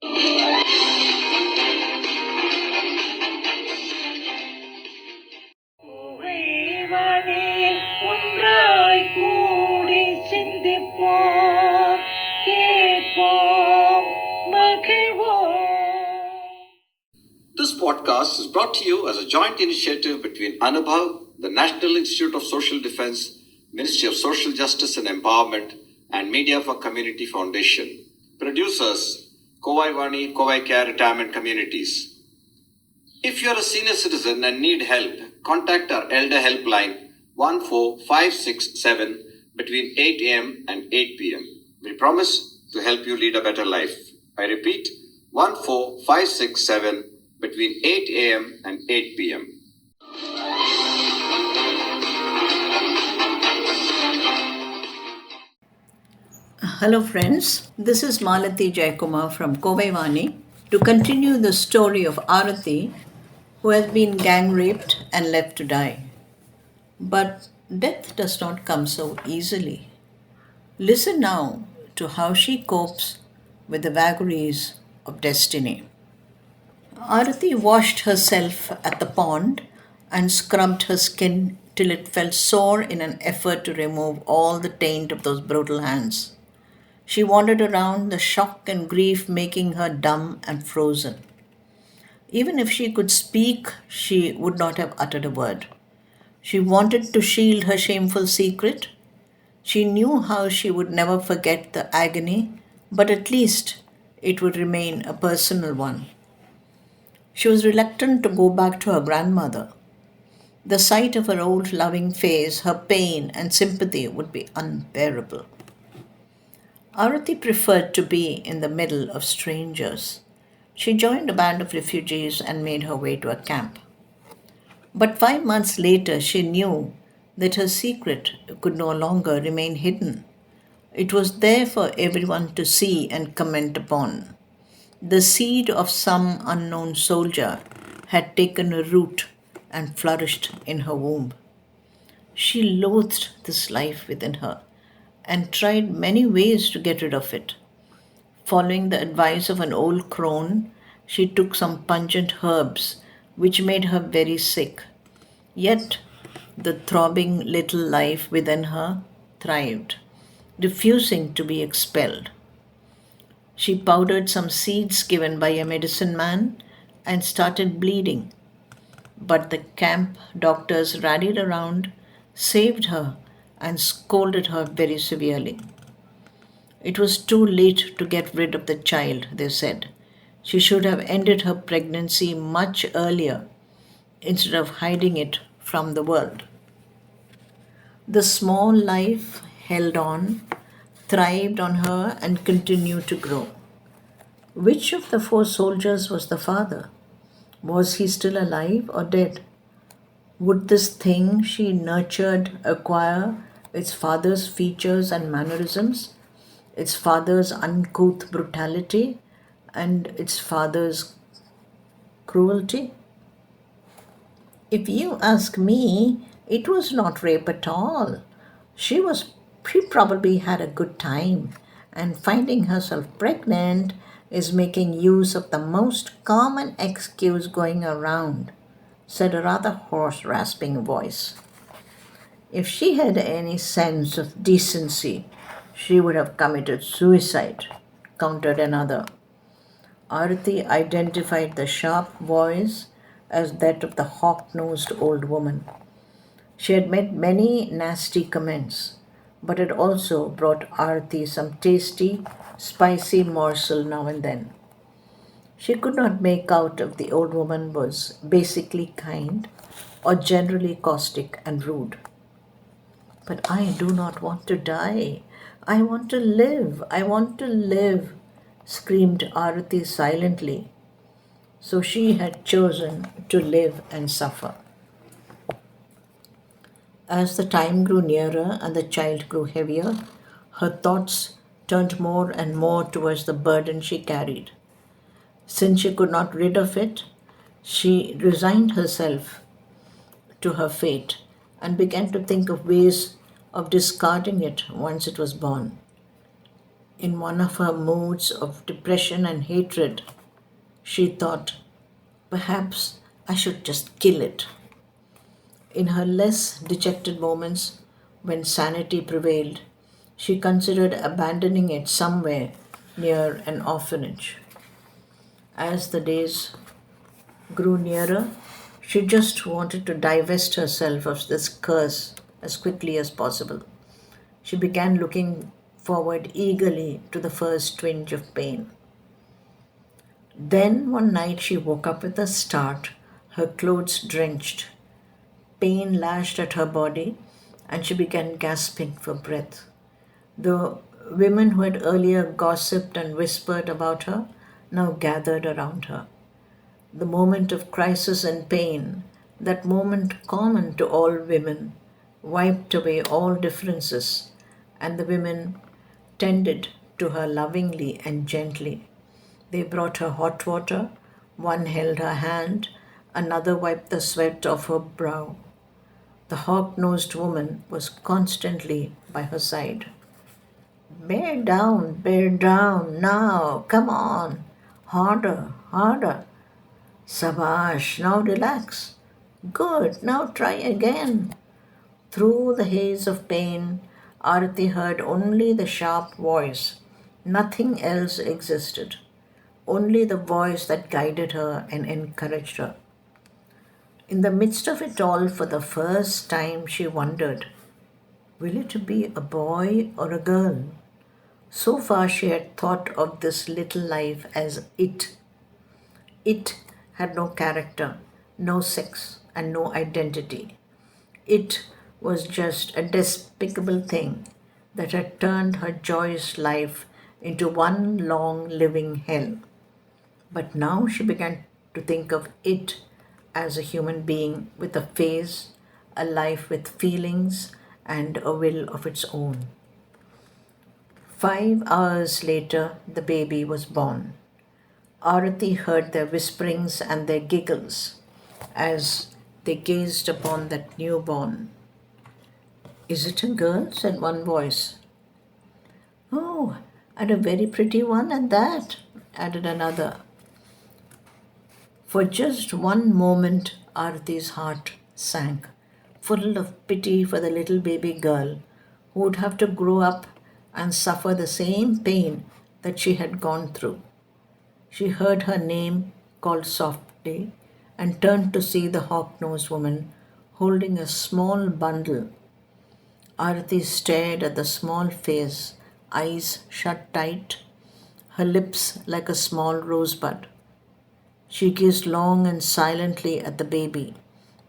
This podcast is brought to you as a joint initiative between Anubhav, the National Institute of Social Defense, Ministry of Social Justice and Empowerment, and Media for Community Foundation. Producers, CovaiCare Retirement Communities. If you are a senior citizen and need help, contact our Elder Helpline 14567 between 8 a.m. and 8 p.m. We promise to help you lead a better life. I repeat, 14567 between 8 a.m. and 8 p.m. Hello friends, this is Malati Jaikumar from CovaiVani to continue the story of Arati, who has been gang raped and left to die. But death does not come so easily. Listen now to how she copes with the vagaries of destiny. Arati washed herself at the pond and scrubbed her skin till it felt sore in an effort to remove all the taint of those brutal hands. She wandered around, the shock and grief making her dumb and frozen. Even if she could speak, she would not have uttered a word. She wanted to shield her shameful secret. She knew how she would never forget the agony, but at least it would remain a personal one. She was reluctant to go back to her grandmother. The sight of her old loving face, her pain and sympathy would be unbearable. Arati preferred to be in the middle of strangers. She joined a band of refugees and made her way to a camp. But 5 months later, she knew that her secret could no longer remain hidden. It was there for everyone to see and comment upon. The seed of some unknown soldier had taken a root and flourished in her womb. She loathed this life within her and tried many ways to get rid of it. Following the advice of an old crone, she took some pungent herbs which made her very sick. Yet the throbbing little life within her thrived, refusing to be expelled. She powdered some seeds given by a medicine man and started bleeding. But the camp doctors rallied around, saved her, and scolded her very severely. It was too late to get rid of the child, they said. She should have ended her pregnancy much earlier instead of hiding it from the world. The small life held on, thrived on her, and continued to grow. Which of the 4 soldiers was the father? Was he still alive or dead? Would this thing she nurtured acquire its father's features and mannerisms, its father's uncouth brutality, and its father's cruelty? If you ask me, it was not rape at all. She probably had a good time, and finding herself pregnant is making use of the most common excuse going around, said a rather hoarse, rasping voice. If she had any sense of decency, she would have committed suicide, countered another. Arati identified the sharp voice as that of the hawk-nosed old woman. She had made many nasty comments, but had also brought Arati some tasty, spicy morsel now and then. She could not make out if the old woman was basically kind or generally caustic and rude. But I do not want to die. I want to live. I want to live, screamed Arati silently. So she had chosen to live and suffer. As the time grew nearer and the child grew heavier, her thoughts turned more and more towards the burden she carried. Since she could not rid of it, she resigned herself to her fate and began to think of ways of discarding it once it was born. In one of her moods of depression and hatred, she thought, perhaps I should just kill it. In her less dejected moments, when sanity prevailed, she considered abandoning it somewhere near an orphanage. As the days grew nearer, she just wanted to divest herself of this curse as quickly as possible. She began looking forward eagerly to the first twinge of pain. Then one night she woke up with a start, her clothes drenched. Pain lashed at her body, and she began gasping for breath. The women who had earlier gossiped and whispered about her now gathered around her. The moment of crisis and pain, that moment common to all women, wiped away all differences, and the women tended to her lovingly and gently. They brought her hot water, one held her hand, another wiped the sweat off her brow. The hawk nosed woman was constantly by her side. Bear down, now, come on, harder, harder. Sabash, now relax. Good, now try again. Through the haze of pain, Arati heard only the sharp voice. Nothing else existed. Only the voice that guided her and encouraged her. In the midst of it all, for the first time, she wondered, will it be a boy or a girl? So far, she had thought of this little life as it. It had no character, no sex, and no identity. It was just a despicable thing that had turned her joyous life into one long living hell. But now she began to think of it as a human being with a face, a life with feelings, and a will of its own. 5 hours later, the baby was born. Arati heard their whisperings and their giggles as they gazed upon that newborn. Is it a girl? Said one voice. Oh, and a very pretty one at that, added another. For just one moment, Arati's heart sank, full of pity for the little baby girl who would have to grow up and suffer the same pain that she had gone through. She heard her name called softly and turned to see the hawk-nosed woman holding a small bundle. Arati stared at the small face, eyes shut tight, her lips like a small rosebud. She gazed long and silently at the baby,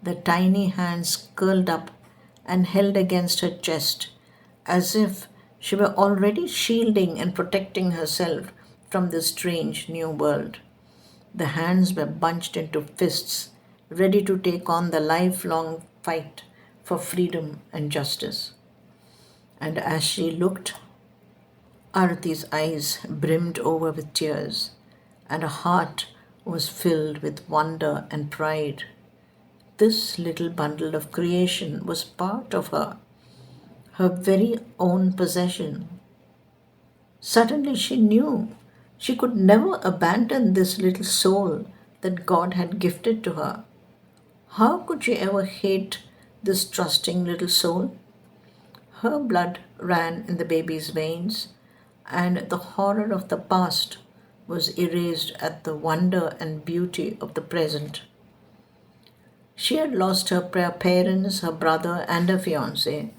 the tiny hands curled up and held against her chest, as if she were already shielding and protecting herself from this strange new world. The hands were bunched into fists, ready to take on the lifelong fight for freedom and justice. And as she looked, Arati's eyes brimmed over with tears, and her heart was filled with wonder and pride. This little bundle of creation was part of her very own possession. Suddenly she knew she could never abandon this little soul that God had gifted to her. How could she ever hate this trusting little soul? Her blood ran in the baby's veins, and the horror of the past was erased at the wonder and beauty of the present. She had lost her parents, her brother, and her fiance,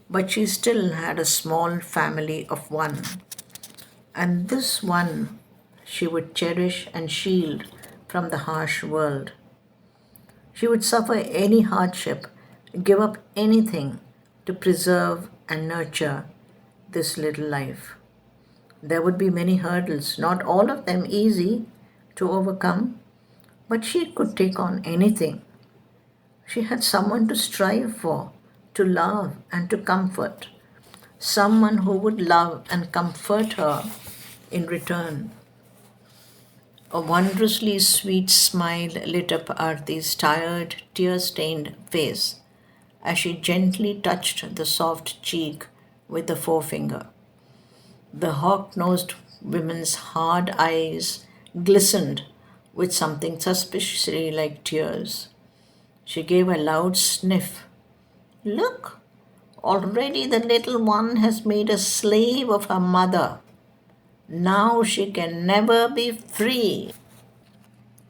but she still had a small family of one. And this one she would cherish and shield from the harsh world. She would suffer any hardship, give up anything to preserve and nurture this little life. There would be many hurdles, not all of them easy to overcome, but she could take on anything. She had someone to strive for, to love and to comfort, someone who would love and comfort her in return. A wondrously sweet smile lit up Arti's tired, tear stained face as she gently touched the soft cheek with the forefinger. The hawk nosed woman's hard eyes glistened with something suspiciously like tears. She gave a loud sniff. Look, already the little one has made a slave of her mother. Now she can never be free.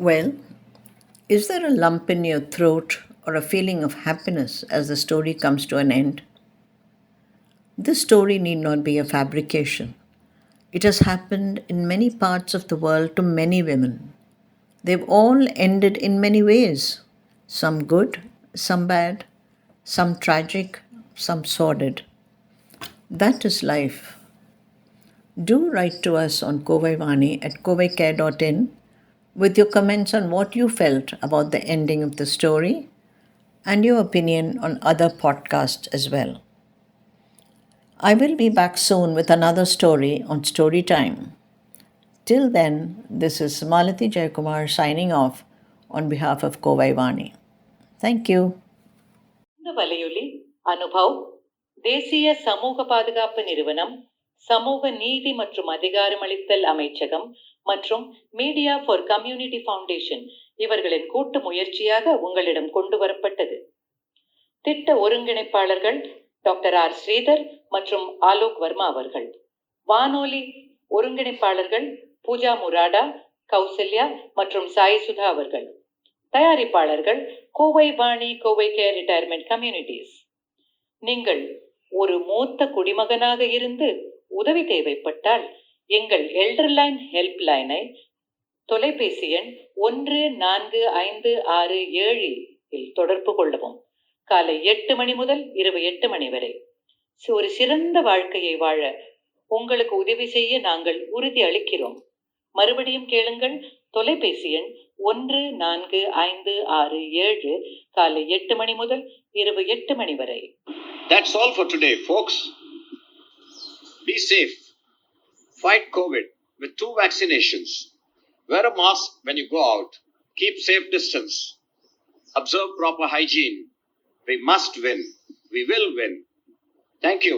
Well, is there a lump in your throat or a feeling of happiness as the story comes to an end? This story need not be a fabrication. It has happened in many parts of the world to many women. They've all ended in many ways, some good, some bad, some tragic, some sordid. That is life. Do write to us on Kovaivani at CovaiCare.in with your comments on what you felt about the ending of the story and your opinion on other podcasts as well. I will be back soon with another story on Story Time. Till then, this is Malathi Jayakumar signing off on behalf of Kovaivani. Thank you. இந்த வலையொலி அனுபவ் தேசிய சமூக பாதுகாப்பு நிறுவனம், சமூக நீதி மற்றும் அதிகாரமளித்தல் அமைச்சகம் மற்றும் மீடியா ஃபார் கம்யூனிட்டி ஃபவுண்டேஷன் இவர்களின் கூட்டு முயற்சியாக உங்களிடம் கொண்டு வரப்பட்டது. திட்ட ஒருங்கிணைப்பாளர்கள் டாக்டர் ஆர் ஸ்ரீதர் மற்றும் ஆலோக் வர்மா அவர்கள். வானொலி ஒருங்கிணைப்பாளர்கள் பூஜா முராடா, கௌசல்யா மற்றும் சாய் சுதா அவர்கள். தயாரிப்பாளர்கள் கோவைவாணி, கோவைகேர் ரிட்டையர்மெண்ட் கம்யூனிட்டிஸ். நீங்கள் ஒரு மூத்த குடிமகனாக இருந்து உதவி தேவைப்பட்டால் எங்கள் எல்டர்லைன் ஹெல்ப் லைனை தொலைபேசி எண் 145667 இல் தொடர்பு கொள்ளவும். காலை 8 மணி முதல் இரவு 8 மணி வரை. ஒரு சிறந்த வாழ்க்கையை வாழ உங்களுக்கு உதவி செய்ய நாங்கள் உறுதி அளிக்கிறோம். மறுபடியும் கேளுங்கள். தொலைபேசி எண் 145667 காலை 8 மணி முதல் இரவு 8 மணி வரை. That's all for today, folks. Be safe. Fight COVID with 2 vaccinations. Wear a mask when you go out. Keep safe distance. Observe proper hygiene. We must win. We will win. Thank you.